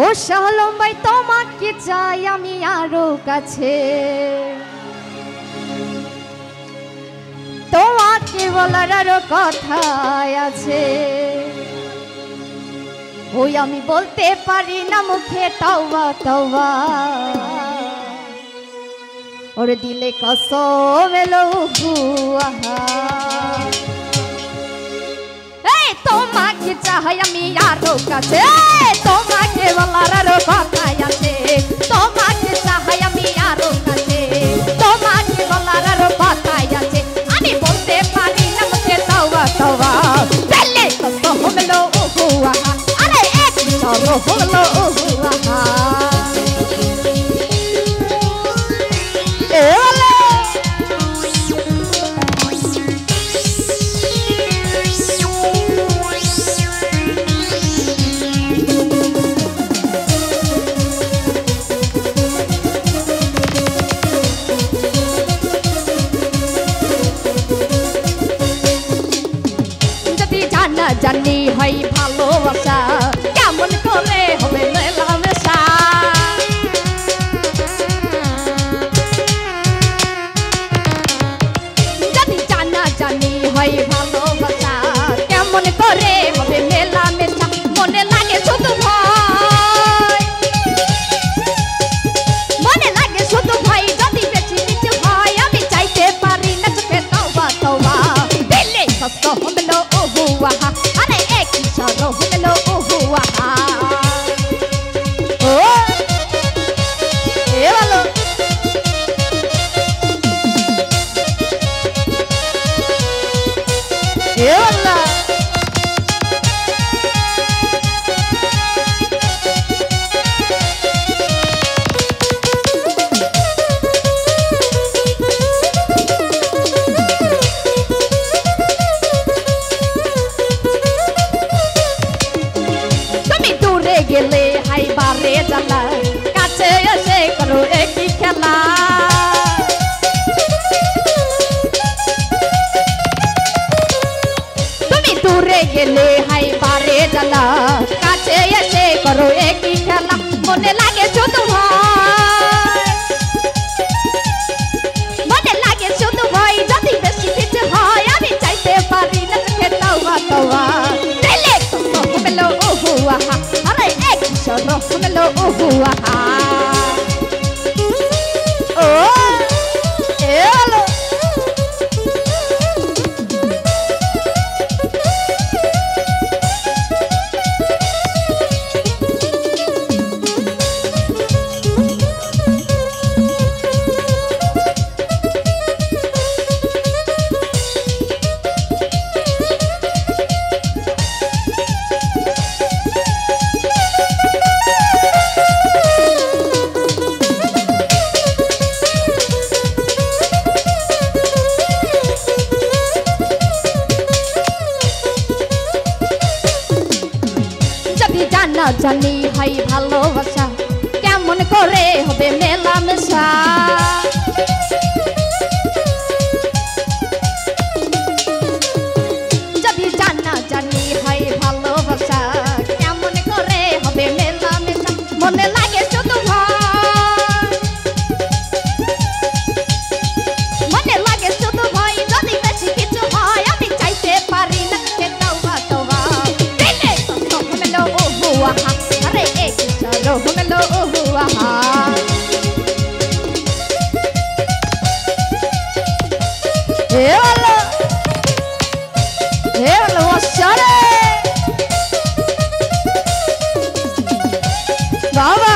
ও শালম ভাই তোমাকে চাই আমি আরো কাছে, তোমাকে বলার আরো কথা আছে, ওই আমি বলতে পারি না মুখে তওবা তওবা, ওর দিলে কসম এলো গুয়াহা। তোমাকে চাই আমি আরো কাছে, তোমাকে বলার আরো কথা আছে, তোমাকে চাই আমি আরো কাছে, তোমাকে বলার আরো কথা আছে, আমি বলতে পারি না মুখে তওবা তওবা, দিলে কসম এলো গুয়াহা, আরে এক সরো হলো গুয়াহা। জানি হয় ভালোবাসা কেমন করে হবে মেলামেশা, যদি জানা জানি হয় ভালোবাসা কেমন করে হবে মেলামেশা, মনে লাগে শুধু ভয়, মনে লাগে শুধু ভয়, যদি বেশি কিছু হয় আমি চাইতে পারি না চোখে তওবা তওবা, দিলে কষ্ট হলো গুয়াহা, আরে এক সরো হলো গুয়াহা। ও এ ভালো এ ভালো গেলে হাই বারে জ্বালা, কাছে এসে করো একই খেলা, তুমি দূরে গেলে হাই বারে জ্বালা, কাছে এসে করো একই খেলা, মনে লাগে শুধু ভয়, মনে লাগে শুধু ভয়, যদি বেশি কিছু হয় আমি চাইতে পারি না চোখে তওবা তওবা, দিলে কসম হলো গুয়াহা, আরে এক সরো হলো গুয়াহা। ও এ হলো জানা জানি হয় ভালোবাসা কেমন করে হবে মেলামেশা, যদি জানা জানি হয় ভালোবাসা কেমন করে হবে মেলামেশা, মনে লাগে শুধু ভয়, মনে লাগে শুধু ভয়, যদি বেশি কিছু হয় আমি চাইতে পারি না তওবা তওবা, দিলে কসম হলো গুয়াহা, আরে এক সরো হলো গুয়াহা। এ হলো অসারে বাবা,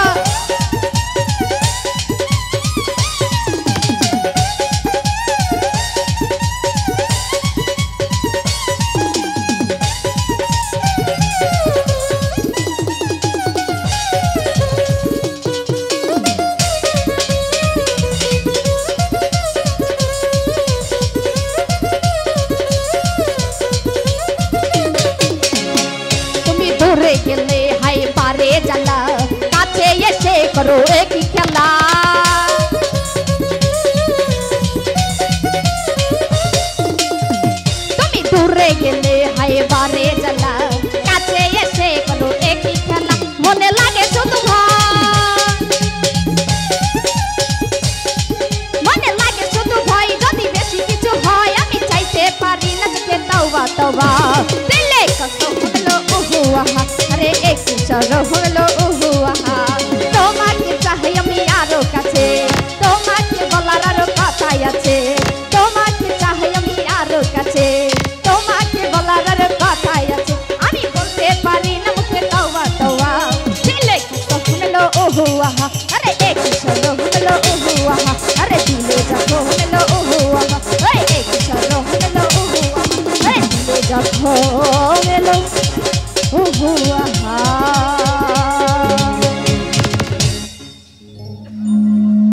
দূরে গেলে হাই পারে জ্বালা, কাছে এসে করো একই খেলা, তুমি দূরে গেলে হাই পারে জ্বালা, কাছে এসে করো একই খেলা, মনে লাগে শুধু জবাব দিলে কত হলো উহু আহা রে একটু চলো হলো উহু আহা তোমাকে চাই আমি আরো কাছে তোমাকে বলার আরো কথাই আছে